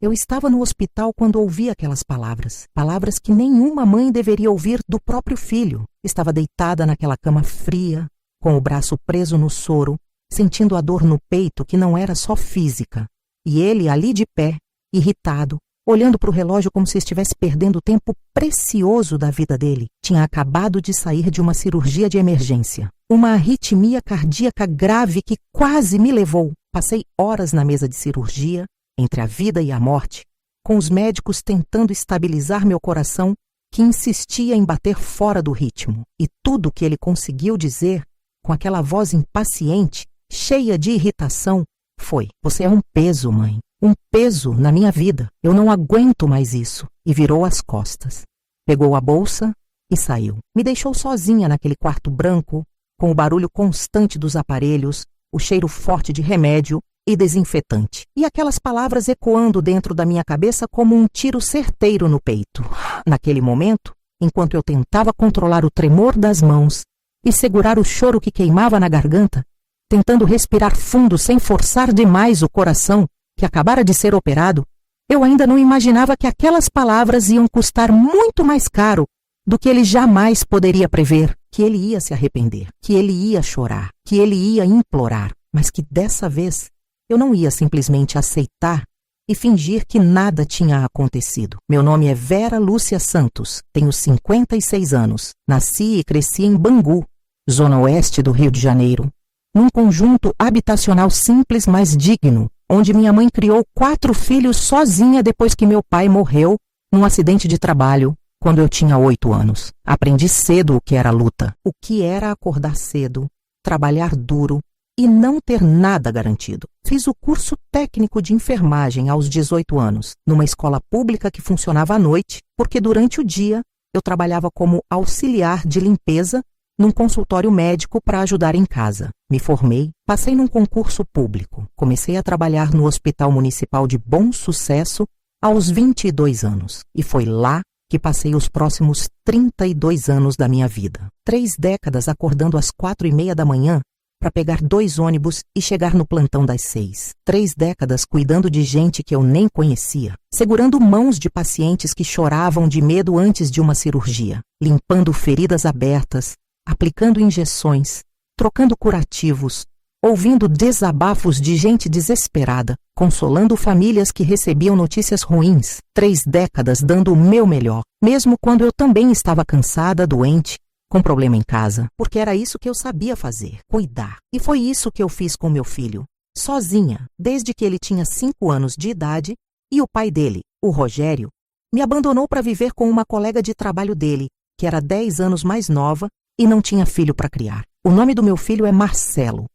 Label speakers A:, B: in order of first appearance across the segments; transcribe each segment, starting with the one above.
A: Eu estava no hospital quando ouvi aquelas palavras. Palavras que nenhuma mãe deveria ouvir do próprio filho. Estava deitada naquela cama fria, com o braço preso no soro, sentindo a dor no peito que não era só física. E ele ali de pé, irritado, olhando para o relógio como se estivesse perdendo o tempo precioso da vida dele. Tinha acabado de sair de uma cirurgia de emergência. Uma arritmia cardíaca grave que quase me levou. Passei horas na mesa de cirurgia, entre a vida e a morte, com os médicos tentando estabilizar meu coração, que insistia em bater fora do ritmo. E tudo o que ele conseguiu dizer, com aquela voz impaciente, cheia de irritação, foi: "Você é um peso, mãe. Um peso na minha vida. Eu não aguento mais isso." E virou as costas. Pegou a bolsa e saiu. Me deixou sozinha naquele quarto branco, com o barulho constante dos aparelhos, o cheiro forte de remédio e desinfetante. E aquelas palavras ecoando dentro da minha cabeça como um tiro certeiro no peito. Naquele momento, enquanto eu tentava controlar o tremor das mãos e segurar o choro que queimava na garganta, tentando respirar fundo sem forçar demais o coração, que acabara de ser operado, eu ainda não imaginava que aquelas palavras iam custar muito mais caro do que ele jamais poderia prever, que ele ia se arrepender, que ele ia chorar, que ele ia implorar, mas que dessa vez eu não ia simplesmente aceitar e fingir que nada tinha acontecido. Meu nome é Vera Lúcia Santos, tenho 56 anos, nasci e cresci em Bangu, zona oeste do Rio de Janeiro, num conjunto habitacional simples, mas digno, onde minha mãe criou 4 filhos sozinha depois que meu pai morreu num acidente de trabalho quando eu tinha 8 anos. Aprendi cedo o que era luta, o que era acordar cedo, trabalhar duro e não ter nada garantido. Fiz o curso técnico de enfermagem aos 18 anos, numa escola pública que funcionava à noite, porque durante o dia eu trabalhava como auxiliar de limpeza num consultório médico para ajudar em casa. Me formei, passei num concurso público. Comecei a trabalhar no Hospital Municipal de Bom Sucesso aos 22 anos. E foi lá que passei os próximos 32 anos da minha vida. 3 décadas acordando às 4:30 da manhã para pegar 2 ônibus e chegar no plantão das 6. 3 décadas cuidando de gente que eu nem conhecia, segurando mãos de pacientes que choravam de medo antes de uma cirurgia, limpando feridas abertas, aplicando injeções, trocando curativos, ouvindo desabafos de gente desesperada, consolando famílias que recebiam notícias ruins. 3 décadas dando o meu melhor, mesmo quando eu também estava cansada, doente, com problema em casa, porque era isso que eu sabia fazer, cuidar. E foi isso que eu fiz com meu filho, sozinha, desde que ele tinha 5 anos de idade, e o pai dele, o Rogério, me abandonou para viver com uma colega de trabalho dele, que era 10 anos mais nova e não tinha filho para criar. O nome do meu filho é Marcelo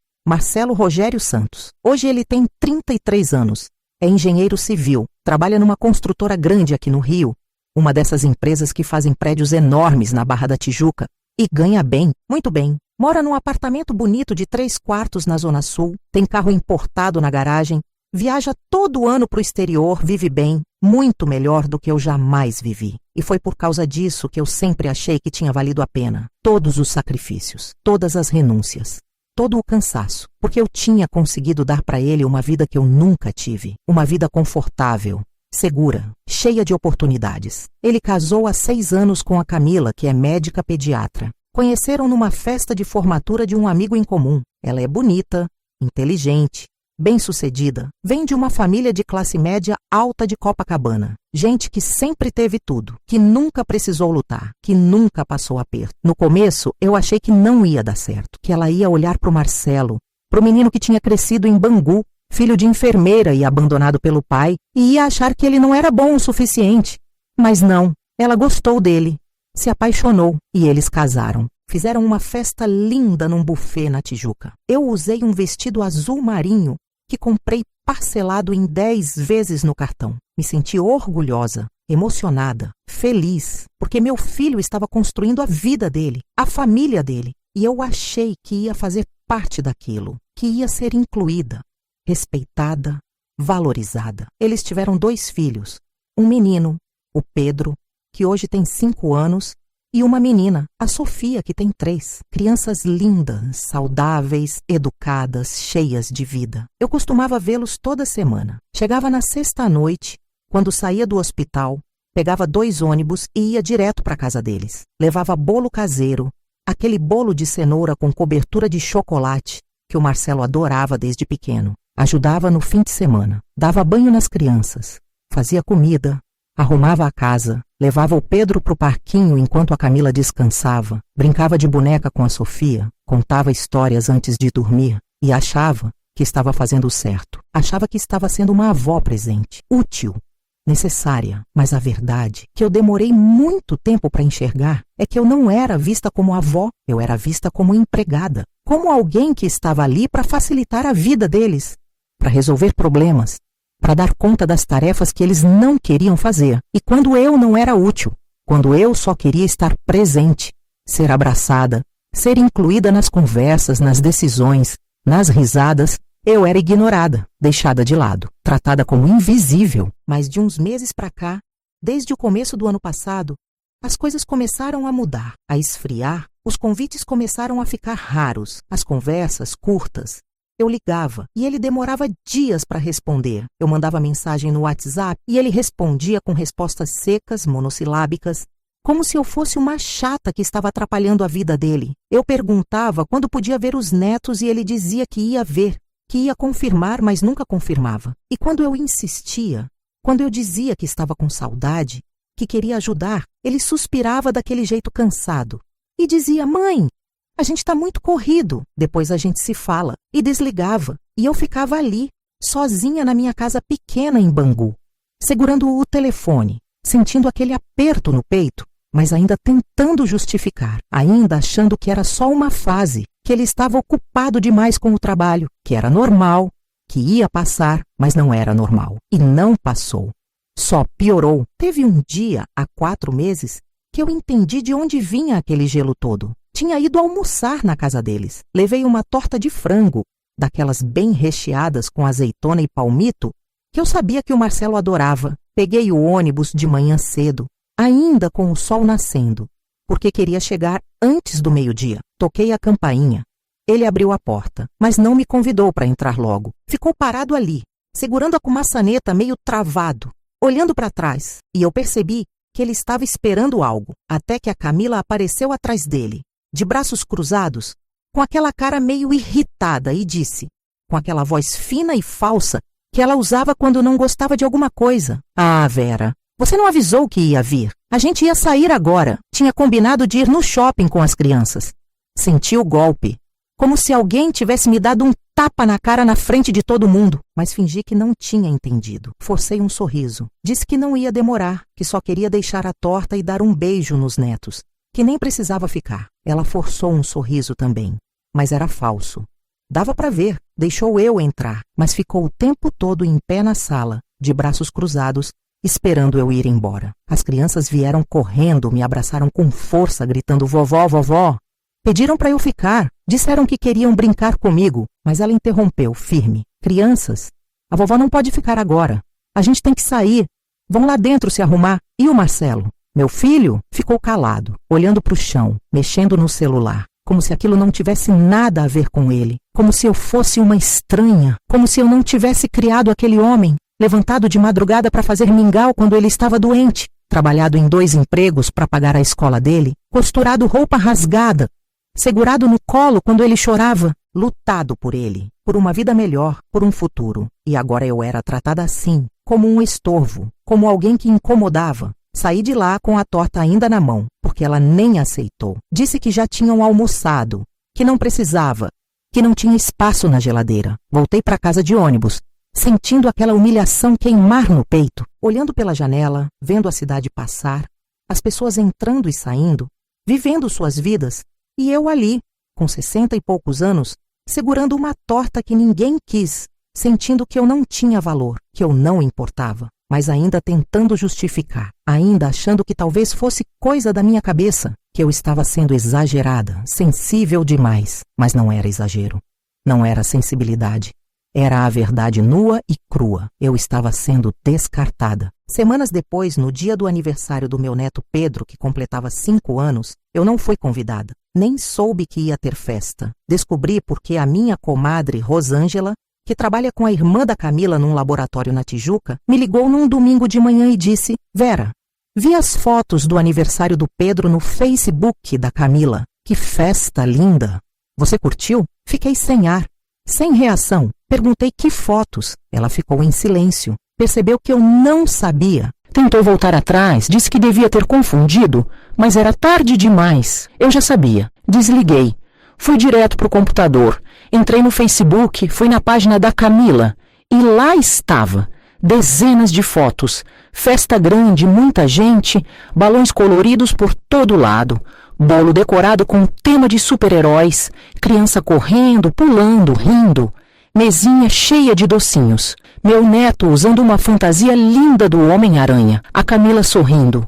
A: Rogério Santos. Hoje ele tem 33 anos, é engenheiro civil, trabalha numa construtora grande aqui no Rio, uma dessas empresas que fazem prédios enormes na Barra da Tijuca, e ganha bem, muito bem. Mora num apartamento bonito de 3 quartos na Zona Sul, tem carro importado na garagem, viaja todo ano para o exterior, vive bem, muito melhor do que eu jamais vivi. E foi por causa disso que eu sempre achei que tinha valido a pena. Todos os sacrifícios, todas as renúncias, todo o cansaço, porque eu tinha conseguido dar para ele uma vida que eu nunca tive, uma vida confortável, segura, cheia de oportunidades. Ele casou há 6 anos com a Camila, que é médica pediatra. Conheceram numa festa de formatura de um amigo em comum. Ela é bonita, inteligente, bem-sucedida, vem de uma família de classe média alta de Copacabana. Gente que sempre teve tudo, que nunca precisou lutar, que nunca passou aperto. No começo, eu achei que não ia dar certo, que ela ia olhar para o Marcelo, para o menino que tinha crescido em Bangu, filho de enfermeira e abandonado pelo pai, e ia achar que ele não era bom o suficiente. Mas não, ela gostou dele, se apaixonou e eles casaram. Fizeram uma festa linda num buffet na Tijuca. Eu usei um vestido azul marinho que comprei parcelado em 10 vezes no cartão. Me senti orgulhosa, emocionada, feliz, porque meu filho estava construindo a vida dele, a família dele, e eu achei que ia fazer parte daquilo, que ia ser incluída, respeitada, valorizada. Eles tiveram 2 filhos, um menino, o Pedro, que hoje tem 5 anos, e uma menina, a Sofia, que tem 3. Crianças lindas, saudáveis, educadas, cheias de vida. Eu costumava vê-los toda semana. Chegava na sexta-noite Quando saía do hospital, pegava 2 ônibus e ia direto para a casa deles. Levava bolo caseiro, aquele bolo de cenoura com cobertura de chocolate que o Marcelo adorava desde pequeno. Ajudava no fim de semana, dava banho nas crianças, fazia comida, arrumava a casa, levava o Pedro para o parquinho enquanto a Camila descansava, brincava de boneca com a Sofia, contava histórias antes de dormir e achava que estava fazendo certo. Achava que estava sendo uma avó presente, útil, necessária. Mas a verdade, que eu demorei muito tempo para enxergar, é que eu não era vista como avó, eu era vista como empregada, como alguém que estava ali para facilitar a vida deles, para resolver problemas, para dar conta das tarefas que eles não queriam fazer. E quando eu não era útil, quando eu só queria estar presente, ser abraçada, ser incluída nas conversas, nas decisões, nas risadas, eu era ignorada, deixada de lado, tratada como invisível. Mas de uns meses para cá, desde o começo do ano passado, as coisas começaram a mudar, a esfriar, os convites começaram a ficar raros, as conversas curtas. Eu ligava e ele demorava dias para responder. Eu mandava mensagem no WhatsApp e ele respondia com respostas secas, monossilábicas, como se eu fosse uma chata que estava atrapalhando a vida dele. Eu perguntava quando podia ver os netos e ele dizia que ia ver, que ia confirmar, mas nunca confirmava. E quando eu insistia, quando eu dizia que estava com saudade, que queria ajudar, ele suspirava daquele jeito cansado e dizia: "Mãe, a gente está muito corrido, depois a gente se fala", e desligava. E eu ficava ali, sozinha na minha casa pequena em Bangu, segurando o telefone, sentindo aquele aperto no peito, mas ainda tentando justificar, ainda achando que era só uma fase, que ele estava ocupado demais com o trabalho, que era normal, que ia passar, mas não era normal. E não passou. Só piorou. Teve um dia, há 4 meses, que eu entendi de onde vinha aquele gelo todo. Tinha ido almoçar na casa deles. Levei uma torta de frango, daquelas bem recheadas com azeitona e palmito, que eu sabia que o Marcelo adorava. Peguei o ônibus de manhã cedo, ainda com o sol nascendo, porque queria chegar antes do meio-dia. Toquei a campainha. Ele abriu a porta, mas não me convidou para entrar logo. Ficou parado ali, segurando a maçaneta meio travado, olhando para trás. E eu percebi que ele estava esperando algo, até que a Camila apareceu atrás dele, de braços cruzados, com aquela cara meio irritada, e disse, com aquela voz fina e falsa que ela usava quando não gostava de alguma coisa: "Ah, Vera, você não avisou que ia vir? A gente ia sair agora. Tinha combinado de ir no shopping com as crianças." Senti o golpe, como se alguém tivesse me dado um tapa na cara na frente de todo mundo, mas fingi que não tinha entendido. Forcei um sorriso. Disse que não ia demorar, que só queria deixar a torta e dar um beijo nos netos, que nem precisava ficar. Ela forçou um sorriso também, mas era falso. Dava para ver. Deixou eu entrar, mas ficou o tempo todo em pé na sala, de braços cruzados, esperando eu ir embora. As crianças vieram correndo, me abraçaram com força, gritando: "Vovó, vovó!" Pediram para eu ficar, disseram que queriam brincar comigo, mas ela interrompeu, firme: "Crianças, a vovó não pode ficar agora. A gente tem que sair. Vão lá dentro se arrumar." E o Marcelo, meu filho, ficou calado, olhando para o chão, mexendo no celular, como se aquilo não tivesse nada a ver com ele, como se eu fosse uma estranha, como se eu não tivesse criado aquele homem, levantado de madrugada para fazer mingau quando ele estava doente, trabalhado em 2 empregos para pagar a escola dele, costurado roupa rasgada, segurado no colo quando ele chorava, lutado por ele, por uma vida melhor, por um futuro. E agora eu era tratada assim, como um estorvo, como alguém que incomodava. Saí de lá com a torta ainda na mão, porque ela nem aceitou. Disse que já tinham almoçado, que não precisava, que não tinha espaço na geladeira. Voltei para casa de ônibus, sentindo aquela humilhação queimar no peito, olhando pela janela, vendo a cidade passar, as pessoas entrando e saindo, vivendo suas vidas, e eu ali, com 60 e poucos anos, segurando uma torta que ninguém quis, sentindo que eu não tinha valor, que eu não importava, mas ainda tentando justificar, ainda achando que talvez fosse coisa da minha cabeça, que eu estava sendo exagerada, sensível demais. Mas não era exagero, não era sensibilidade. Era a verdade nua e crua. Eu estava sendo descartada. Semanas depois, no dia do aniversário do meu neto Pedro, que completava 5 anos, eu não fui convidada. Nem soube que ia ter festa. Descobri porque a minha comadre Rosângela que trabalha com a irmã da Camila num laboratório na Tijuca, me ligou num domingo de manhã e disse: Vera, vi as fotos do aniversário do Pedro no Facebook da Camila. Que festa linda! Você curtiu? Fiquei sem ar, sem reação. Perguntei que fotos. Ela ficou em silêncio. Percebeu que eu não sabia. Tentou voltar atrás, disse que devia ter confundido, mas era tarde demais. Eu já sabia. Desliguei. Fui direto para o computador. Entrei no Facebook, fui na página da Camila. E lá estava. Dezenas de fotos. Festa grande, muita gente, balões coloridos por todo lado. Bolo decorado com tema de super-heróis. Criança correndo, pulando, rindo. Mesinha cheia de docinhos. Meu neto usando uma fantasia linda do Homem-Aranha. A Camila sorrindo.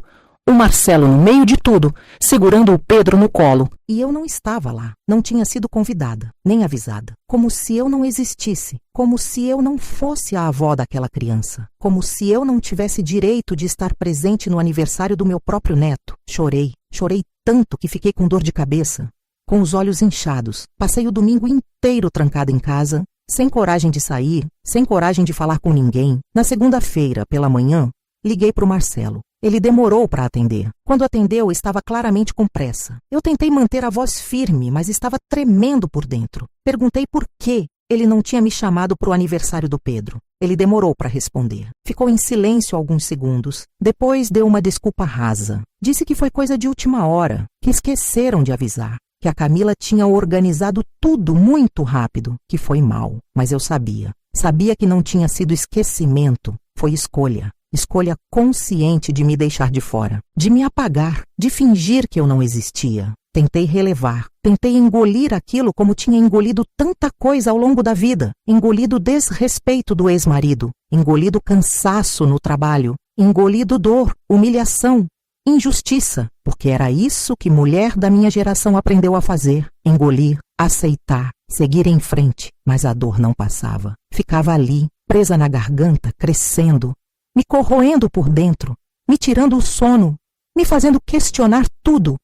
A: O Marcelo no meio de tudo, segurando o Pedro no colo. E eu não estava lá. Não tinha sido convidada, nem avisada. Como se eu não existisse. Como se eu não fosse a avó daquela criança. Como se eu não tivesse direito de estar presente no aniversário do meu próprio neto. Chorei. Chorei tanto que fiquei com dor de cabeça. Com os olhos inchados. Passei o domingo inteiro trancada em casa. Sem coragem de sair, sem coragem de falar com ninguém. Na segunda-feira, pela manhã, liguei para o Marcelo. Ele demorou para atender. Quando atendeu, estava claramente com pressa. Eu tentei manter a voz firme, mas estava tremendo por dentro. Perguntei por que ele não tinha me chamado para o aniversário do Pedro. Ele demorou para responder. Ficou em silêncio alguns segundos. Depois deu uma desculpa rasa. Disse que foi coisa de última hora, que esqueceram de avisar. Que a Camila tinha organizado tudo muito rápido, que foi mal. Mas eu sabia. Sabia que não tinha sido esquecimento, foi escolha. Escolha consciente de me deixar de fora, de me apagar, de fingir que eu não existia. Tentei relevar, tentei engolir aquilo como tinha engolido tanta coisa ao longo da vida. Engolido desrespeito do ex-marido, engolido cansaço no trabalho, engolido dor, humilhação, injustiça, porque era isso que mulher da minha geração aprendeu a fazer. Engolir, aceitar, seguir em frente, mas a dor não passava. Ficava ali, presa na garganta, crescendo, me corroendo por dentro, me tirando o sono, me fazendo questionar tudo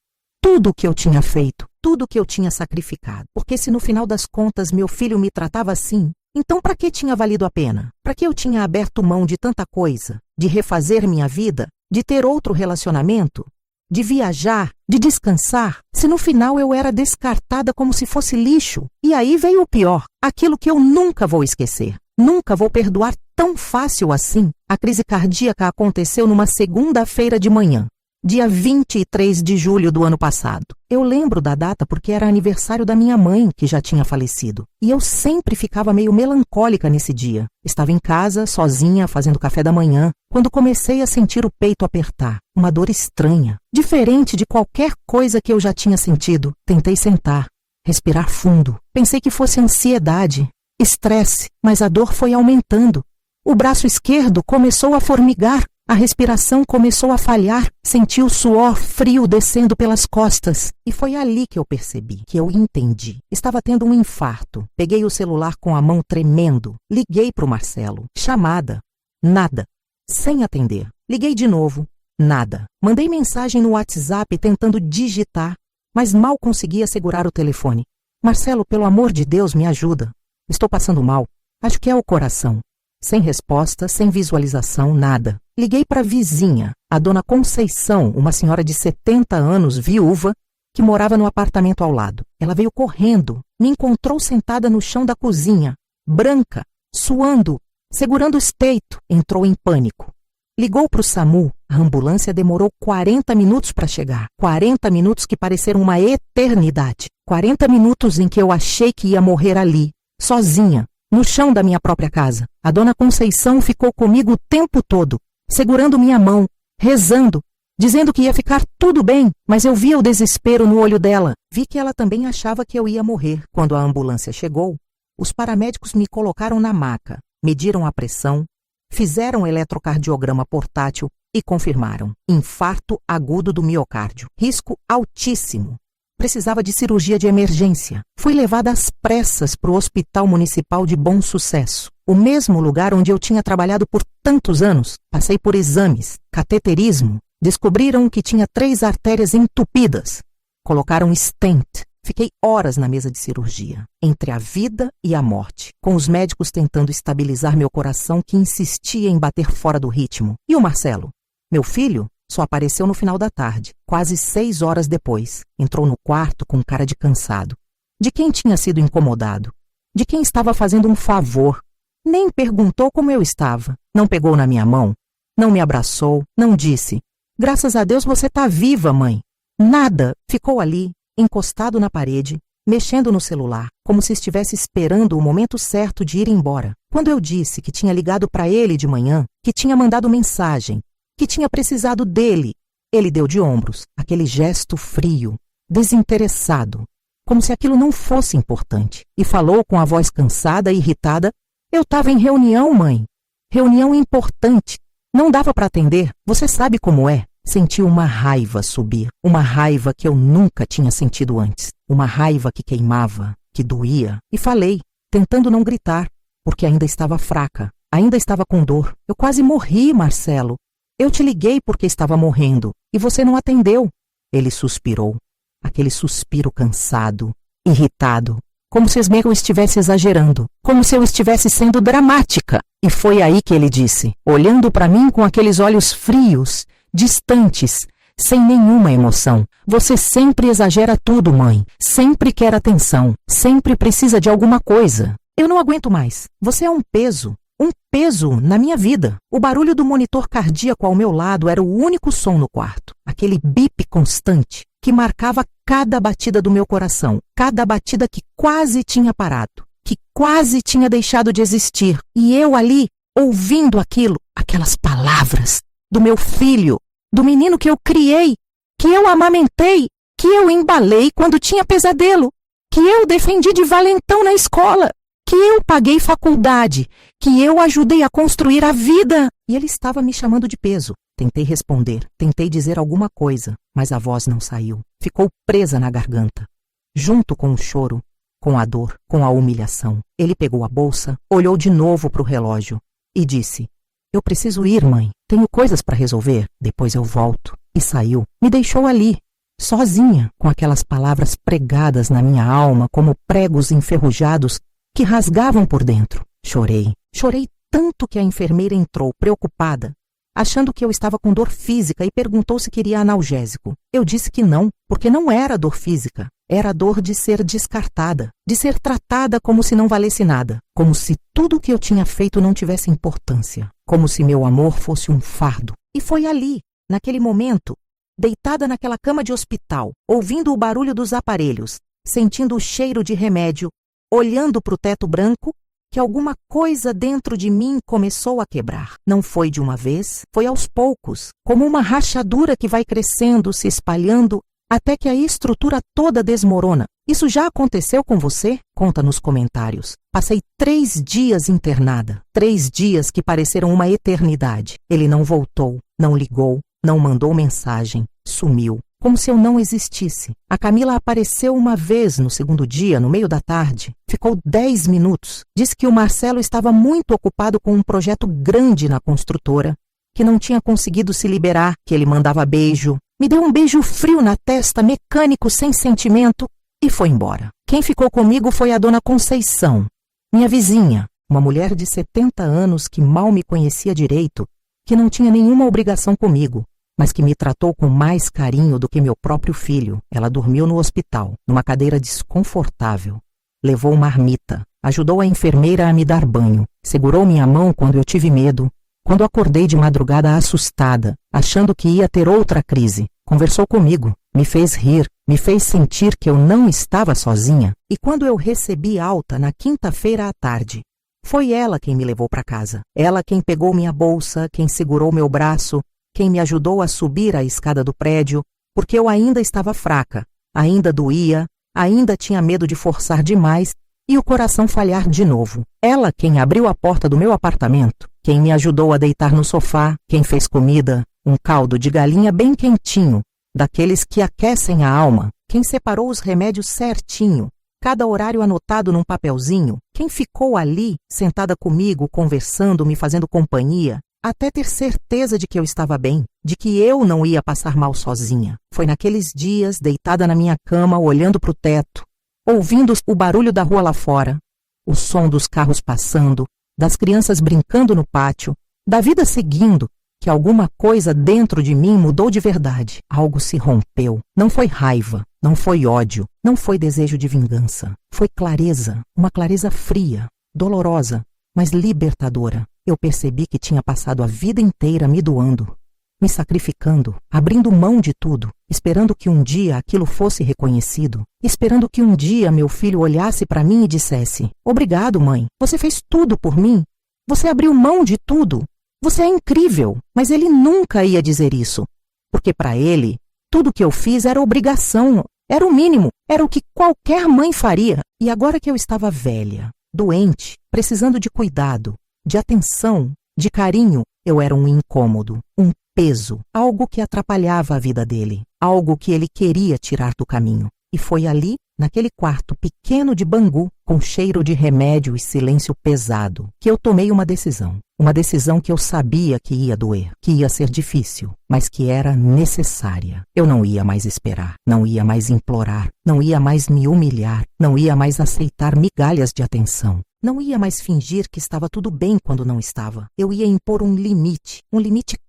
A: o que eu tinha feito, tudo o que eu tinha sacrificado. Porque se no final das contas meu filho me tratava assim, então para que tinha valido a pena? Para que eu tinha aberto mão de tanta coisa, de refazer minha vida, de ter outro relacionamento, de viajar, de descansar, se no final eu era descartada como se fosse lixo? E aí veio o pior, aquilo que eu nunca vou esquecer. Nunca vou perdoar tão fácil assim. A crise cardíaca aconteceu numa segunda-feira de manhã, dia 23 de julho do ano passado. Eu lembro da data porque era aniversário da minha mãe, que já tinha falecido. E eu sempre ficava meio melancólica nesse dia. Estava em casa, sozinha, fazendo café da manhã, quando comecei a sentir o peito apertar. Uma dor estranha, diferente de qualquer coisa que eu já tinha sentido. Tentei sentar, respirar fundo. Pensei que fosse ansiedade, estresse, mas a dor foi aumentando. O braço esquerdo começou a formigar. A respiração começou a falhar, senti o suor frio descendo pelas costas. E foi ali que eu percebi, que eu entendi. Estava tendo um infarto. Peguei o celular com a mão tremendo. Liguei para o Marcelo. Chamada. Nada. Sem atender. Liguei de novo. Nada. Mandei mensagem no WhatsApp tentando digitar, mas mal conseguia segurar o telefone. Marcelo, pelo amor de Deus, me ajuda. Estou passando mal. Acho que é o coração. Sem resposta, sem visualização, nada. Liguei para a vizinha, a dona Conceição, uma senhora de 70 anos, viúva, que morava no apartamento ao lado. Ela veio correndo, me encontrou sentada no chão da cozinha, branca, suando, segurando o esteito. Entrou em pânico. Ligou para o SAMU. A ambulância demorou 40 minutos para chegar. 40 minutos que pareceram uma eternidade. 40 minutos em que eu achei que ia morrer ali, sozinha, no chão da minha própria casa. A dona Conceição ficou comigo o tempo todo, segurando minha mão, rezando, dizendo que ia ficar tudo bem, mas eu via o desespero no olho dela. Vi que ela também achava que eu ia morrer. Quando a ambulância chegou, os paramédicos me colocaram na maca, mediram a pressão, fizeram eletrocardiograma portátil e confirmaram: infarto agudo do miocárdio, risco altíssimo. Precisava de cirurgia de emergência. Fui levada às pressas para o Hospital Municipal de Bom Sucesso, o mesmo lugar onde eu tinha trabalhado por tantos anos. Passei por exames, cateterismo, descobriram que tinha 3 artérias entupidas. Colocaram stent, Fiquei horas na mesa de cirurgia, entre a vida e a morte, com os médicos tentando estabilizar meu coração que insistia em bater fora do ritmo. E o Marcelo? Meu filho só apareceu no final da tarde, quase 6 horas depois. Entrou no quarto com cara de cansado. De quem tinha sido incomodado? De quem estava fazendo um favor? Nem perguntou como eu estava. Não pegou na minha mão. Não me abraçou. Não disse: "Graças a Deus você está viva, mãe." Nada. Ficou ali, encostado na parede, mexendo no celular, como se estivesse esperando o momento certo de ir embora. Quando eu disse que tinha ligado para ele de manhã, que tinha mandado mensagem, que tinha precisado dele, ele deu de ombros, aquele gesto frio, desinteressado, como se aquilo não fosse importante, e falou com a voz cansada e irritada: "Eu estava em reunião, mãe. Reunião importante. Não dava para atender. Você sabe como é." Senti uma raiva subir, uma raiva que eu nunca tinha sentido antes, uma raiva que queimava, que doía, e falei, tentando não gritar, porque ainda estava fraca, ainda estava com dor. "Eu quase morri, Marcelo. Eu te liguei porque estava morrendo, e você não atendeu." Ele suspirou, aquele suspiro cansado, irritado, como se eu estivesse exagerando, como se eu estivesse sendo dramática. E foi aí que ele disse, olhando para mim com aqueles olhos frios, distantes, sem nenhuma emoção: "Você sempre exagera tudo, mãe. Sempre quer atenção. Sempre precisa de alguma coisa. Eu não aguento mais. Você é um peso na minha vida." O barulho do monitor cardíaco ao meu lado era o único som no quarto. Aquele bip constante que marcava cada batida do meu coração, cada batida que quase tinha parado, que quase tinha deixado de existir. E eu ali, ouvindo aquilo, aquelas palavras do meu filho, do menino que eu criei, que eu amamentei, que eu embalei quando tinha pesadelo, que eu defendi de valentão na escola, que eu paguei faculdade, que eu ajudei a construir a vida. E ele estava me chamando de peso. Tentei responder, tentei dizer alguma coisa, mas a voz não saiu. Ficou presa na garganta, junto com o choro, com a dor, com a humilhação. Ele pegou a bolsa, olhou de novo para o relógio e disse: "Eu preciso ir, mãe. Tenho coisas para resolver. Depois eu volto." E saiu. Me deixou ali, sozinha, com aquelas palavras pregadas na minha alma como pregos enferrujados que rasgavam por dentro. Chorei. Chorei tanto que a enfermeira entrou, preocupada, achando que eu estava com dor física, e perguntou se queria analgésico. Eu disse que não, porque não era dor física. Era a dor de ser descartada, de ser tratada como se não valesse nada, como se tudo o que eu tinha feito não tivesse importância, como se meu amor fosse um fardo. E foi ali, naquele momento, deitada naquela cama de hospital, ouvindo o barulho dos aparelhos, sentindo o cheiro de remédio, olhando para o teto branco, que alguma coisa dentro de mim começou a quebrar. Não foi de uma vez, foi aos poucos, como uma rachadura que vai crescendo, se espalhando, até que a estrutura toda desmorona. Isso já aconteceu com você? Conta nos comentários. Passei 3 dias internada, 3 dias que pareceram uma eternidade. Ele não voltou, não ligou, não mandou mensagem, sumiu, como se eu não existisse. A Camila apareceu uma vez no segundo dia, no meio da tarde. Ficou 10 minutos. Disse que o Marcelo estava muito ocupado com um projeto grande na construtora, que não tinha conseguido se liberar, que ele mandava beijo. Me deu um beijo frio na testa, mecânico, sem sentimento, e foi embora. Quem ficou comigo foi a dona Conceição, minha vizinha, uma mulher de 70 anos que mal me conhecia direito, que não tinha nenhuma obrigação comigo, mas que me tratou com mais carinho do que meu próprio filho. Ela dormiu no hospital, numa cadeira desconfortável. Levou marmita, ajudou a enfermeira a me dar banho, segurou minha mão quando eu tive medo, quando acordei de madrugada assustada, achando que ia ter outra crise. Conversou comigo, me fez rir, me fez sentir que eu não estava sozinha. E quando eu recebi alta na quinta-feira à tarde, foi ela quem me levou para casa. Ela quem pegou minha bolsa, quem segurou meu braço, quem me ajudou a subir a escada do prédio, porque eu ainda estava fraca, ainda doía, ainda tinha medo de forçar demais e o coração falhar de novo. Ela quem abriu a porta do meu apartamento, quem me ajudou a deitar no sofá, quem fez comida, um caldo de galinha bem quentinho, daqueles que aquecem a alma, quem separou os remédios certinho, cada horário anotado num papelzinho, quem ficou ali, sentada comigo, conversando, me fazendo companhia, até ter certeza de que eu estava bem, de que eu não ia passar mal sozinha. Foi naqueles dias, deitada na minha cama, olhando para o teto, ouvindo o barulho da rua lá fora, o som dos carros passando, das crianças brincando no pátio, da vida seguindo, que alguma coisa dentro de mim mudou de verdade. Algo se rompeu. Não foi raiva, não foi ódio, não foi desejo de vingança. Foi clareza, uma clareza fria, dolorosa, mas libertadora. Eu percebi que tinha passado a vida inteira me doando, me sacrificando, abrindo mão de tudo, esperando que um dia aquilo fosse reconhecido, esperando que um dia meu filho olhasse para mim e dissesse: "Obrigado, mãe, você fez tudo por mim, você abriu mão de tudo, você é incrível." Mas ele nunca ia dizer isso, porque para ele, tudo que eu fiz era obrigação, era o mínimo, era o que qualquer mãe faria. E agora que eu estava velha, doente, precisando de cuidado, de atenção, de carinho, eu era um incômodo, um peso, algo que atrapalhava a vida dele, algo que ele queria tirar do caminho. E foi ali, naquele quarto pequeno de Bangu, com cheiro de remédio e silêncio pesado, que eu tomei uma decisão. Uma decisão que eu sabia que ia doer, que ia ser difícil, mas que era necessária. Eu não ia mais esperar, não ia mais implorar, não ia mais me humilhar, não ia mais aceitar migalhas de atenção. Não ia mais fingir que estava tudo bem quando não estava. Eu ia impor um limite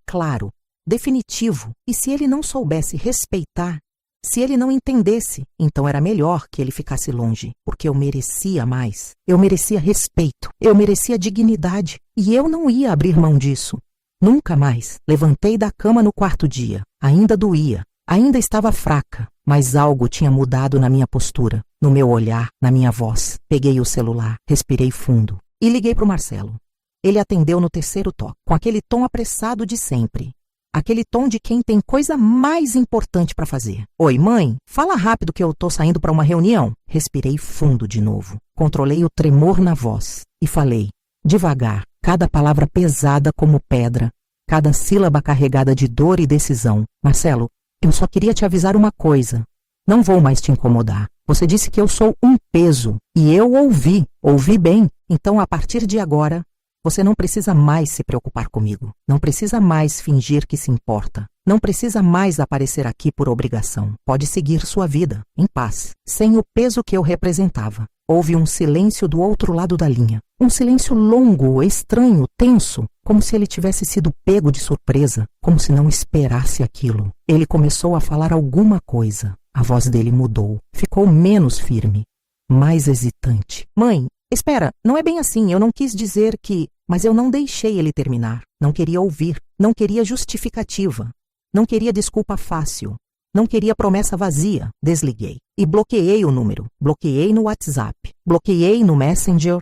A: claro, definitivo. E se ele não soubesse respeitar, se ele não entendesse, então era melhor que ele ficasse longe, porque eu merecia mais. Eu merecia respeito, eu merecia dignidade, e eu não ia abrir mão disso. Nunca mais. Levantei da cama no quarto dia. Ainda doía, ainda estava fraca, mas algo tinha mudado na minha postura, no meu olhar, na minha voz. Peguei o celular, respirei fundo e liguei para o Marcelo. Ele atendeu no terceiro toque, com aquele tom apressado de sempre. Aquele tom de quem tem coisa mais importante para fazer. "Oi, mãe, fala rápido que eu tô saindo para uma reunião." Respirei fundo de novo. Controlei o tremor na voz e falei, devagar, cada palavra pesada como pedra, cada sílaba carregada de dor e decisão. "Marcelo, eu só queria te avisar uma coisa. Não vou mais te incomodar. Você disse que eu sou um peso e eu ouvi bem. Então, a partir de agora, você não precisa mais se preocupar comigo. Não precisa mais fingir que se importa. Não precisa mais aparecer aqui por obrigação. Pode seguir sua vida, em paz, sem o peso que eu representava." Houve um silêncio do outro lado da linha. Um silêncio longo, estranho, tenso, como se ele tivesse sido pego de surpresa, como se não esperasse aquilo. Ele começou a falar alguma coisa. A voz dele mudou. Ficou menos firme, mais hesitante. "Mãe, espera, não é bem assim. Eu não quis dizer que..." Mas eu não deixei ele terminar. Não queria ouvir. Não queria justificativa. Não queria desculpa fácil. Não queria promessa vazia. Desliguei. E bloqueei o número. Bloqueei no WhatsApp. Bloqueei no Messenger.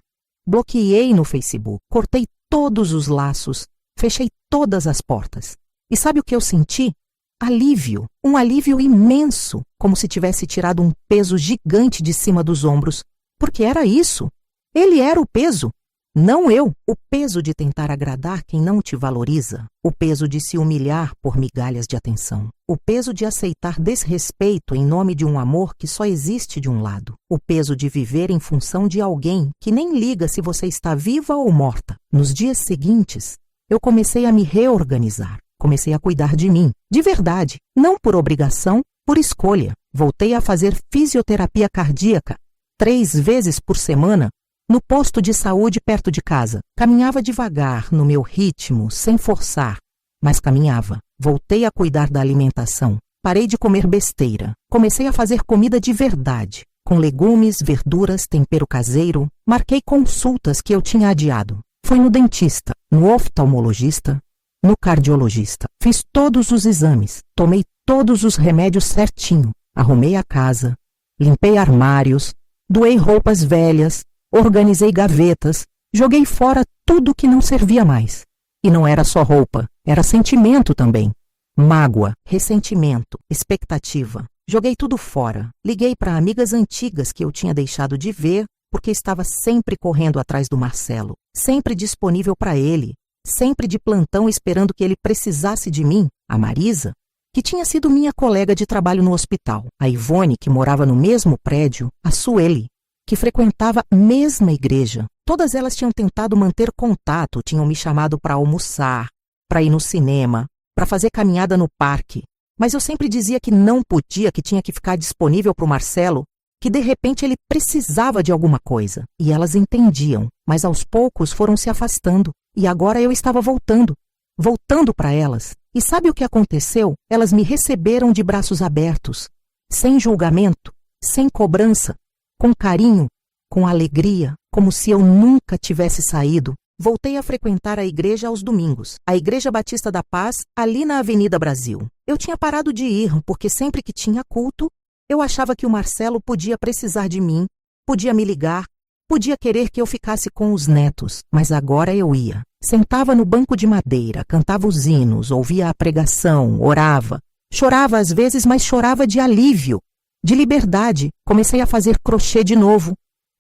A: Bloqueei no Facebook. Cortei todos os laços. Fechei todas as portas. E sabe o que eu senti? Alívio. Um alívio imenso. Como se tivesse tirado um peso gigante de cima dos ombros. Porque era isso. Ele era o peso. Não eu. O peso de tentar agradar quem não te valoriza. O peso de se humilhar por migalhas de atenção. O peso de aceitar desrespeito em nome de um amor que só existe de um lado. O peso de viver em função de alguém que nem liga se você está viva ou morta. Nos dias seguintes, eu comecei a me reorganizar. Comecei a cuidar de mim. De verdade. Não por obrigação, por escolha. Voltei a fazer fisioterapia cardíaca 3 vezes por semana, no posto de saúde perto de casa. Caminhava devagar, no meu ritmo, sem forçar, mas caminhava. Voltei a cuidar da alimentação. Parei de comer besteira. Comecei a fazer comida de verdade, com legumes, verduras, tempero caseiro. Marquei consultas que eu tinha adiado. Fui no dentista, no oftalmologista, no cardiologista. Fiz todos os exames. Tomei todos os remédios certinho. Arrumei a casa, limpei armários, doei roupas velhas, organizei gavetas, joguei fora tudo que não servia mais. E não era só roupa, era sentimento também. Mágoa, ressentimento, expectativa. Joguei tudo fora. Liguei para amigas antigas que eu tinha deixado de ver porque estava sempre correndo atrás do Marcelo, sempre disponível para ele, sempre de plantão esperando que ele precisasse de mim. A Marisa, que tinha sido minha colega de trabalho no hospital. A Ivone, que morava no mesmo prédio. A Sueli, que frequentava a mesma igreja. Todas elas tinham tentado manter contato, tinham me chamado para almoçar, para ir no cinema, para fazer caminhada no parque. Mas eu sempre dizia que não podia, que tinha que ficar disponível para o Marcelo, que de repente ele precisava de alguma coisa. E elas entendiam, mas aos poucos foram se afastando. E agora eu estava voltando para elas. E sabe o que aconteceu? Elas me receberam de braços abertos, sem julgamento, sem cobrança, com carinho, com alegria, como se eu nunca tivesse saído. Voltei a frequentar a igreja aos domingos, a Igreja Batista da Paz, ali na Avenida Brasil. Eu tinha parado de ir, porque sempre que tinha culto, eu achava que o Marcelo podia precisar de mim, podia me ligar, podia querer que eu ficasse com os netos, mas agora eu ia. Sentava no banco de madeira, cantava os hinos, ouvia a pregação, orava. Chorava às vezes, mas chorava de alívio, de liberdade. Comecei a fazer crochê de novo,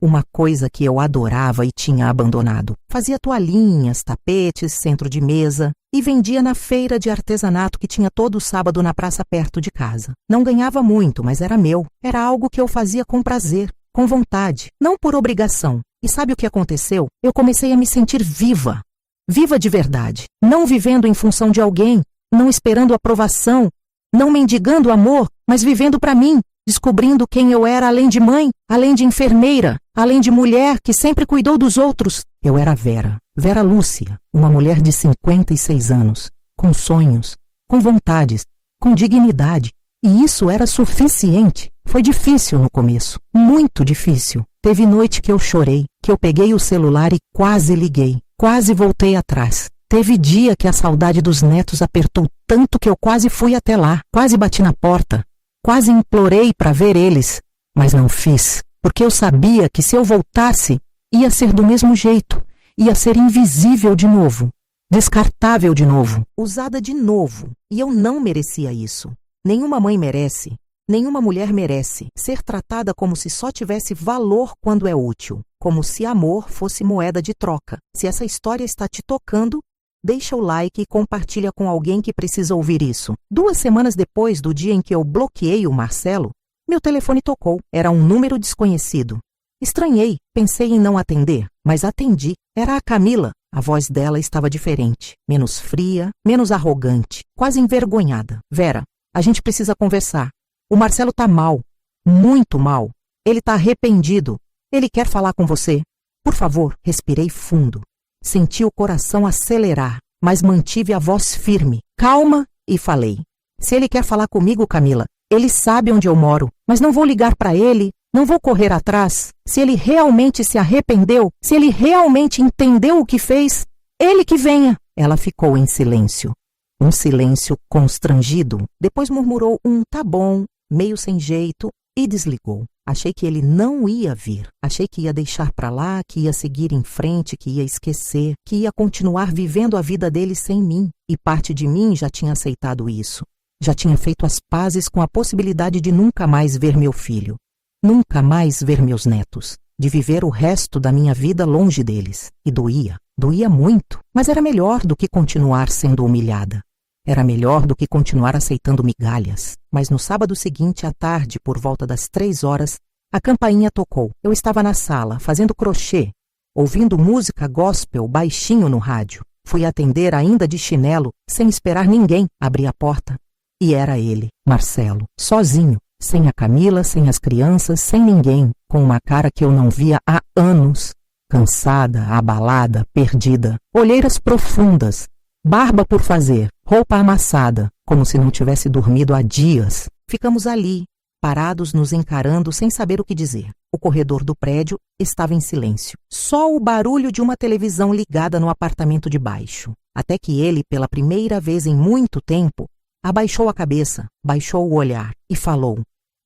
A: uma coisa que eu adorava e tinha abandonado. Fazia toalhinhas, tapetes, centro de mesa e vendia na feira de artesanato que tinha todo sábado na praça perto de casa. Não ganhava muito, mas era meu. Era algo que eu fazia com prazer, com vontade, não por obrigação. E sabe o que aconteceu? Eu comecei a me sentir viva. Viva de verdade. Não vivendo em função de alguém, não esperando aprovação, não mendigando amor, mas vivendo para mim, descobrindo quem eu era além de mãe, além de enfermeira, além de mulher que sempre cuidou dos outros. Eu era Vera Lúcia, uma mulher de 56 anos, com sonhos, com vontades, com dignidade. E isso era suficiente. Foi difícil no começo, muito difícil. Teve noite que eu chorei, que eu peguei o celular e quase liguei, quase voltei atrás. Teve dia que a saudade dos netos apertou tanto que eu quase fui até lá, quase bati na porta. Quase implorei para ver eles, mas não fiz, porque eu sabia que se eu voltasse, ia ser do mesmo jeito, ia ser invisível de novo, descartável de novo, usada de novo, e eu não merecia isso. Nenhuma mãe merece, nenhuma mulher merece ser tratada como se só tivesse valor quando é útil, como se amor fosse moeda de troca. Se essa história está te tocando, deixa o like e compartilha com alguém que precisa ouvir isso. 2 semanas depois do dia em que eu bloqueei o Marcelo, meu telefone tocou. Era um número desconhecido. Estranhei, pensei em não atender, mas atendi. Era a Camila. A voz dela estava diferente, menos fria, menos arrogante, quase envergonhada. Vera, a gente precisa conversar. O Marcelo tá mal, muito mal. Ele tá arrependido. Ele quer falar com você. Por favor, respirei fundo. Senti o coração acelerar, mas mantive a voz firme, calma e falei. Se ele quer falar comigo, Camila, ele sabe onde eu moro, mas não vou ligar para ele, não vou correr atrás. Se ele realmente se arrependeu, se ele realmente entendeu o que fez, ele que venha. Ela ficou em silêncio, um silêncio constrangido. Depois murmurou tá bom, meio sem jeito, e desligou. Achei que ele não ia vir. Achei que ia deixar para lá, que ia seguir em frente, que ia esquecer, que ia continuar vivendo a vida dele sem mim. E parte de mim já tinha aceitado isso. Já tinha feito as pazes com a possibilidade de nunca mais ver meu filho. Nunca mais ver meus netos. De viver o resto da minha vida longe deles. E doía. Doía muito. Mas era melhor do que continuar sendo humilhada. Era melhor do que continuar aceitando migalhas. Mas no sábado seguinte, à tarde, por volta das 3 horas, a campainha tocou. Eu estava na sala, fazendo crochê, ouvindo música gospel baixinho no rádio. Fui atender ainda de chinelo, sem esperar ninguém. Abri a porta. E era ele, Marcelo, sozinho, sem a Camila, sem as crianças, sem ninguém, com uma cara que eu não via há anos. Cansada, abalada, perdida. Olheiras profundas. Barba por fazer, roupa amassada, como se não tivesse dormido há dias. Ficamos ali, parados nos encarando sem saber o que dizer. O corredor do prédio estava em silêncio. Só o barulho de uma televisão ligada no apartamento de baixo. Até que ele, pela primeira vez em muito tempo, abaixou a cabeça, baixou o olhar e falou,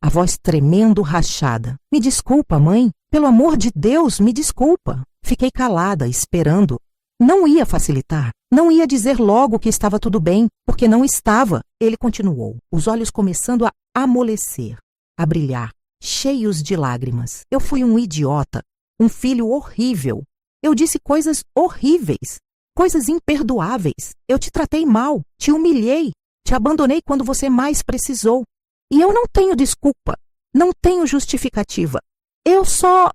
A: a voz tremendo, rachada. Me desculpa, mãe. Pelo amor de Deus, me desculpa. Fiquei calada, esperando. Não ia facilitar. Não ia dizer logo que estava tudo bem, porque não estava. Ele continuou, os olhos começando a amolecer, a brilhar, cheios de lágrimas. Eu fui um idiota, um filho horrível. Eu disse coisas horríveis, coisas imperdoáveis. Eu te tratei mal, te humilhei, te abandonei quando você mais precisou. E eu não tenho desculpa, não tenho justificativa. Eu só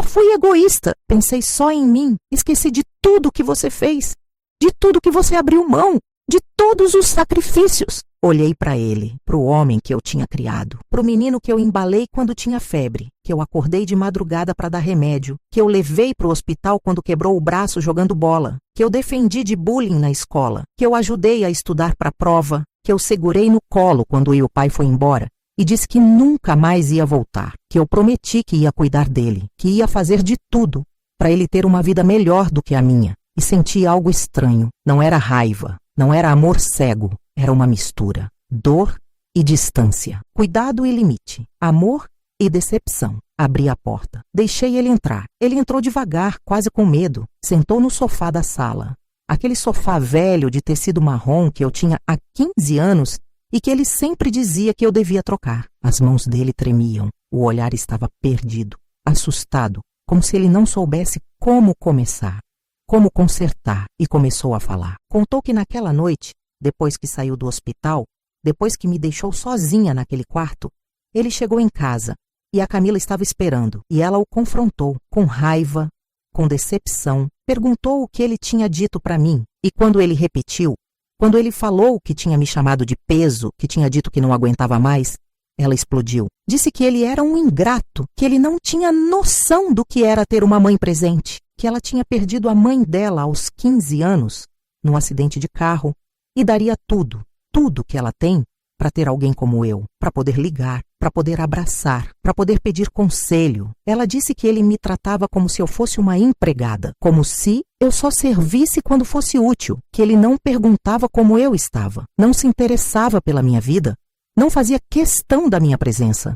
A: fui egoísta. Pensei só em mim, esqueci de tudo que você fez. De tudo que você abriu mão, de todos os sacrifícios. Olhei para ele, para o homem que eu tinha criado, para o menino que eu embalei quando tinha febre, que eu acordei de madrugada para dar remédio, que eu levei para o hospital quando quebrou o braço jogando bola, que eu defendi de bullying na escola, que eu ajudei a estudar para a prova, que eu segurei no colo quando eu e o pai foi embora e disse que nunca mais ia voltar, que eu prometi que ia cuidar dele, que ia fazer de tudo para ele ter uma vida melhor do que a minha. E senti algo estranho. Não era raiva, não era amor cego, era uma mistura. Dor e distância, cuidado e limite, amor e decepção. Abri a porta, deixei ele entrar. Ele entrou devagar, quase com medo. Sentou no sofá da sala. Aquele sofá velho de tecido marrom que eu tinha há 15 anos e que ele sempre dizia que eu devia trocar. As mãos dele tremiam, o olhar estava perdido, assustado, como se ele não soubesse como começar, como consertar, e começou a falar. Contou que naquela noite, depois que saiu do hospital, depois que me deixou sozinha naquele quarto, ele chegou em casa e a Camila estava esperando, e ela o confrontou com raiva, com decepção, perguntou o que ele tinha dito para mim, e quando ele repetiu, quando ele falou que tinha me chamado de peso, que tinha dito que não aguentava mais, ela explodiu. Disse que ele era um ingrato, que ele não tinha noção do que era ter uma mãe presente, que ela tinha perdido a mãe dela aos 15 anos, num acidente de carro, e daria tudo, tudo que ela tem, para ter alguém como eu, para poder ligar, para poder abraçar, para poder pedir conselho. Ela disse que ele me tratava como se eu fosse uma empregada, como se eu só servisse quando fosse útil, que ele não perguntava como eu estava, não se interessava pela minha vida, não fazia questão da minha presença,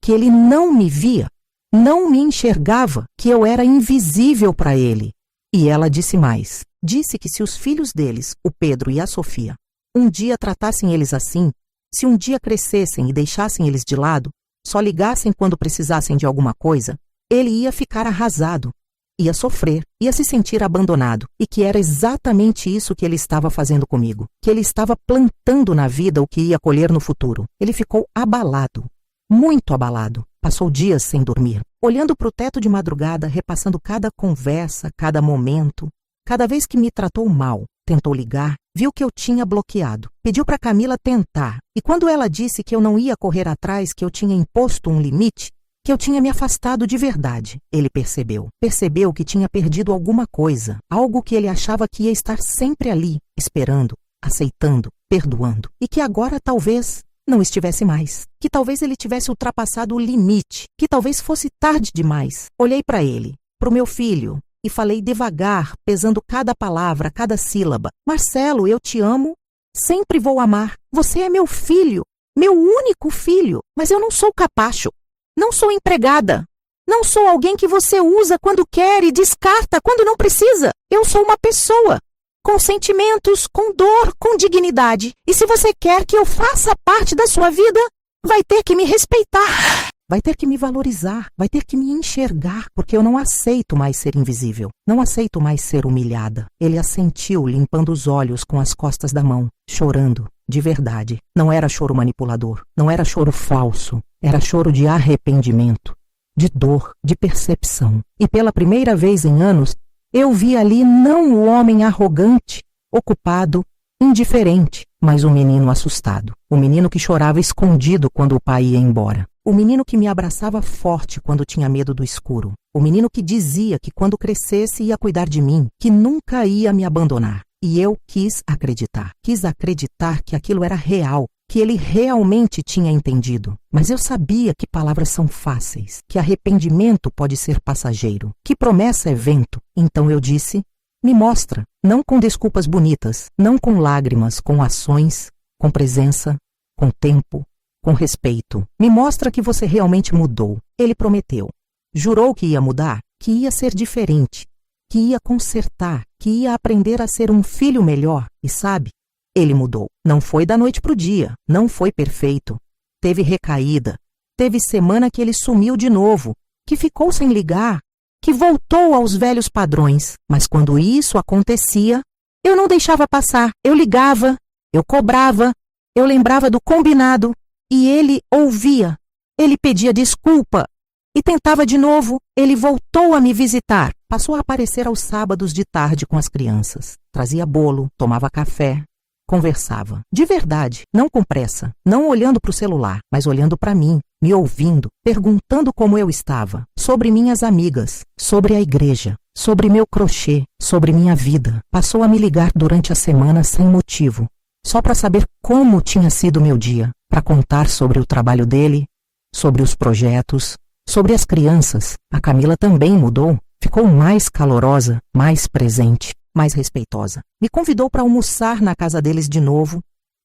A: que ele não me via, não me enxergava, que eu era invisível para ele. E ela disse mais. Disse que se os filhos deles, o Pedro e a Sofia, um dia tratassem eles assim, se um dia crescessem e deixassem eles de lado, só ligassem quando precisassem de alguma coisa, ele ia ficar arrasado, ia sofrer, ia se sentir abandonado, e que era exatamente isso que ele estava fazendo comigo, que ele estava plantando na vida o que ia colher no futuro. Ele ficou abalado, muito abalado, passou dias sem dormir, olhando para o teto de madrugada, repassando cada conversa, cada momento. Cada vez que me tratou mal, tentou ligar, viu que eu tinha bloqueado, pediu para Camila tentar, e quando ela disse que eu não ia correr atrás, que eu tinha imposto um limite, que eu tinha me afastado de verdade, ele percebeu que tinha perdido alguma coisa, algo que ele achava que ia estar sempre ali, esperando, aceitando, perdoando, e que agora talvez não estivesse mais, que talvez ele tivesse ultrapassado o limite, que talvez fosse tarde demais. Olhei para ele, para o meu filho, e falei devagar, pesando cada palavra, cada sílaba. Marcelo, eu te amo, sempre vou amar. Você é meu filho, meu único filho, mas eu não sou capacho, não sou empregada, não sou alguém que você usa quando quer e descarta quando não precisa. Eu sou uma pessoa, com sentimentos, com dor, com dignidade. E se você quer que eu faça parte da sua vida, vai ter que me respeitar. Vai ter que me valorizar, vai ter que me enxergar, porque eu não aceito mais ser invisível, não aceito mais ser humilhada. Ele assentiu, limpando os olhos com as costas da mão, chorando, de verdade. Não era choro manipulador, não era choro falso, era choro de arrependimento, de dor, de percepção. E pela primeira vez em anos, eu vi ali não o homem arrogante, ocupado, indiferente, mas um menino assustado. O menino que chorava escondido quando o pai ia embora. O menino que me abraçava forte quando tinha medo do escuro. O menino que dizia que quando crescesse ia cuidar de mim, que nunca ia me abandonar. E eu quis acreditar que aquilo era real, que ele realmente tinha entendido. Mas eu sabia que palavras são fáceis, que arrependimento pode ser passageiro, que promessa é vento. Então eu disse, me mostra, não com desculpas bonitas, não com lágrimas, com ações, com presença, com tempo, com respeito. Me mostra que você realmente mudou. Ele prometeu. Jurou que ia mudar, que ia ser diferente, que ia consertar, que ia aprender a ser um filho melhor. E sabe, ele mudou. Não foi da noite para o dia, não foi perfeito. Teve recaída, teve semana que ele sumiu de novo, que ficou sem ligar, que voltou aos velhos padrões. Mas quando isso acontecia, eu não deixava passar. Eu ligava, eu cobrava, eu lembrava do combinado. E ele ouvia, ele pedia desculpa e tentava de novo. Ele voltou a me visitar. Passou a aparecer aos sábados de tarde com as crianças. Trazia bolo, tomava café. conversava. De verdade, não com pressa, não olhando para o celular, mas olhando para mim, me ouvindo, perguntando como eu estava, sobre minhas amigas, sobre a igreja, sobre meu crochê, sobre minha vida. Passou a me ligar durante a semana sem motivo, só para saber como tinha sido meu dia, para contar sobre o trabalho dele, sobre os projetos, sobre as crianças. A Camila também mudou, ficou mais calorosa, mais presente, mais respeitosa. Me convidou para almoçar na casa deles de novo,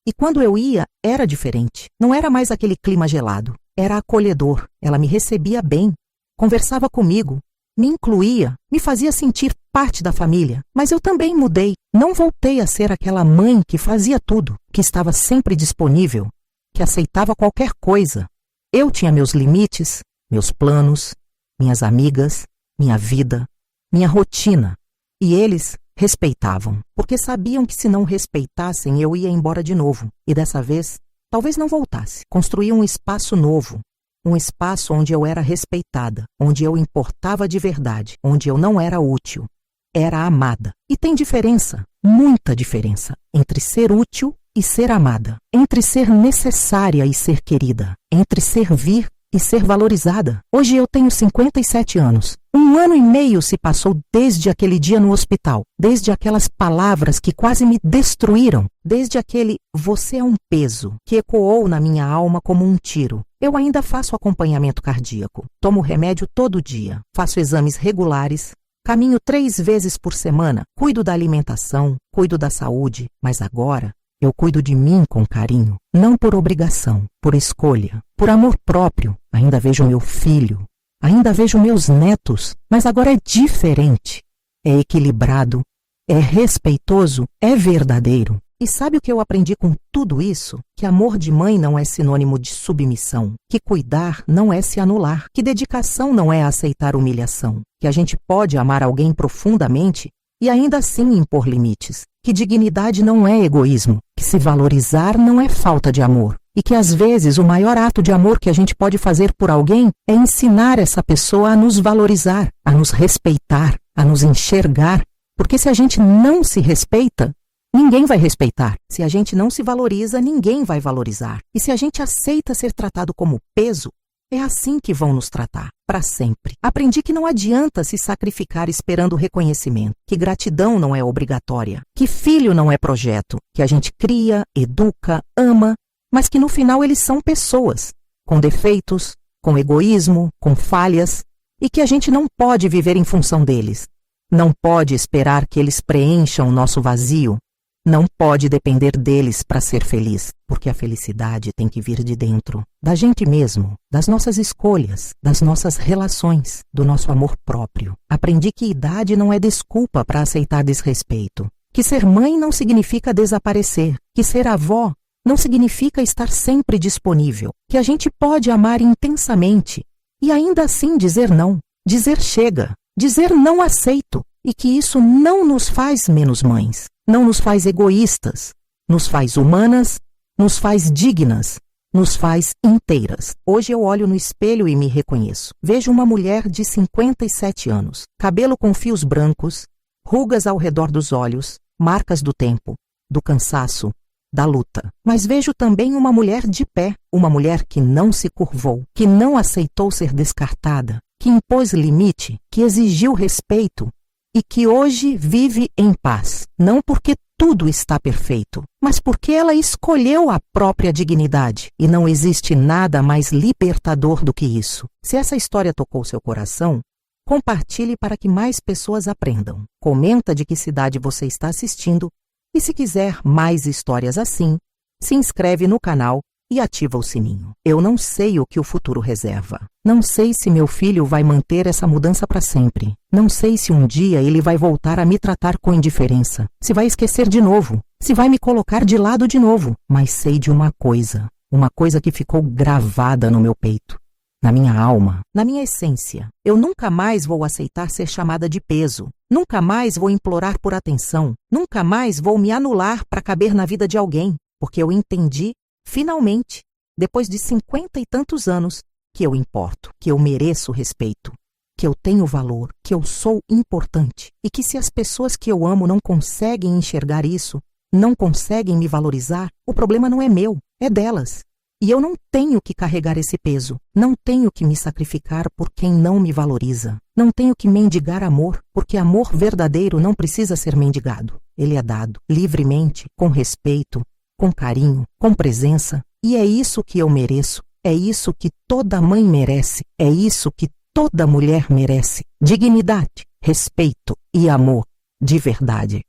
A: e quando eu ia, era diferente. Não era mais aquele clima gelado, era acolhedor. Ela me recebia bem, conversava comigo, me incluía, me fazia sentir parte da família. Mas eu também mudei. Não voltei a ser aquela mãe que fazia tudo, que estava sempre disponível, que aceitava qualquer coisa. Eu tinha meus limites, meus planos, minhas amigas, minha vida, minha rotina. E eles respeitavam, porque sabiam que se não respeitassem eu ia embora de novo. E dessa vez, talvez não voltasse. Construí um espaço novo. Um espaço onde eu era respeitada, onde eu importava de verdade, onde eu não era útil. Era amada. E tem diferença, muita diferença, entre ser útil e ser amada, entre ser necessária e ser querida, entre servir e ser valorizada. Hoje eu tenho 57 anos. 1 ano e meio se passou desde aquele dia no hospital, desde aquelas palavras que quase me destruíram, desde aquele "você é um peso" que ecoou na minha alma como um tiro. Eu ainda faço acompanhamento cardíaco, tomo remédio todo dia, faço exames regulares, caminho 3 vezes por semana, cuido da alimentação, cuido da saúde, mas agora eu cuido de mim com carinho, não por obrigação, por escolha, por amor próprio. Ainda vejo meu filho, ainda vejo meus netos, mas agora é diferente. É equilibrado, é respeitoso, é verdadeiro. E sabe o que eu aprendi com tudo isso? Que amor de mãe não é sinônimo de submissão, que cuidar não é se anular, que dedicação não é aceitar humilhação, que a gente pode amar alguém profundamente e ainda assim impor limites, que dignidade não é egoísmo, que se valorizar não é falta de amor, e que às vezes o maior ato de amor que a gente pode fazer por alguém é ensinar essa pessoa a nos valorizar, a nos respeitar, a nos enxergar, porque se a gente não se respeita, ninguém vai respeitar. Se a gente não se valoriza, ninguém vai valorizar. E se a gente aceita ser tratado como peso, é assim que vão nos tratar, para sempre. Aprendi que não adianta se sacrificar esperando reconhecimento, que gratidão não é obrigatória, que filho não é projeto, que a gente cria, educa, ama, mas que no final eles são pessoas, com defeitos, com egoísmo, com falhas, e que a gente não pode viver em função deles. Não pode esperar que eles preencham o nosso vazio. Não pode depender deles para ser feliz, porque a felicidade tem que vir de dentro, da gente mesmo, das nossas escolhas, das nossas relações, do nosso amor próprio. Aprendi que idade não é desculpa para aceitar desrespeito, que ser mãe não significa desaparecer, que ser avó não significa estar sempre disponível, que a gente pode amar intensamente e ainda assim dizer não, dizer chega, dizer não aceito, e que isso não nos faz menos mães. Não nos faz egoístas, nos faz humanas, nos faz dignas, nos faz inteiras. Hoje eu olho no espelho e me reconheço. Vejo uma mulher de 57 anos, cabelo com fios brancos, rugas ao redor dos olhos, marcas do tempo, do cansaço, da luta. Mas vejo também uma mulher de pé, uma mulher que não se curvou, que não aceitou ser descartada, que impôs limite, que exigiu respeito, e que hoje vive em paz, não porque tudo está perfeito, mas porque ela escolheu a própria dignidade, e não existe nada mais libertador do que isso. Se essa história tocou seu coração, compartilhe para que mais pessoas aprendam. Comenta de que cidade você está assistindo, e se quiser mais histórias assim, se inscreve no canal e ativa o sininho. Eu não sei o que o futuro reserva. Não sei se meu filho vai manter essa mudança para sempre. Não sei se um dia ele vai voltar a me tratar com indiferença, se vai esquecer de novo, se vai me colocar de lado de novo. Mas sei de uma coisa que ficou gravada no meu peito, na minha alma, na minha essência. Eu nunca mais vou aceitar ser chamada de peso. Nunca mais vou implorar por atenção. Nunca mais vou me anular para caber na vida de alguém, porque eu entendi finalmente, depois de 50 e tantos anos, que eu importo, que eu mereço respeito, que eu tenho valor, que eu sou importante e que se as pessoas que eu amo não conseguem enxergar isso, não conseguem me valorizar, o problema não é meu, é delas. E eu não tenho que carregar esse peso. Não tenho que me sacrificar por quem não me valoriza. Não tenho que mendigar amor, porque amor verdadeiro não precisa ser mendigado. Ele é dado livremente, com respeito, com carinho, com presença. E é isso que eu mereço. É isso que toda mãe merece. É isso que toda mulher merece. Dignidade, respeito e amor de verdade.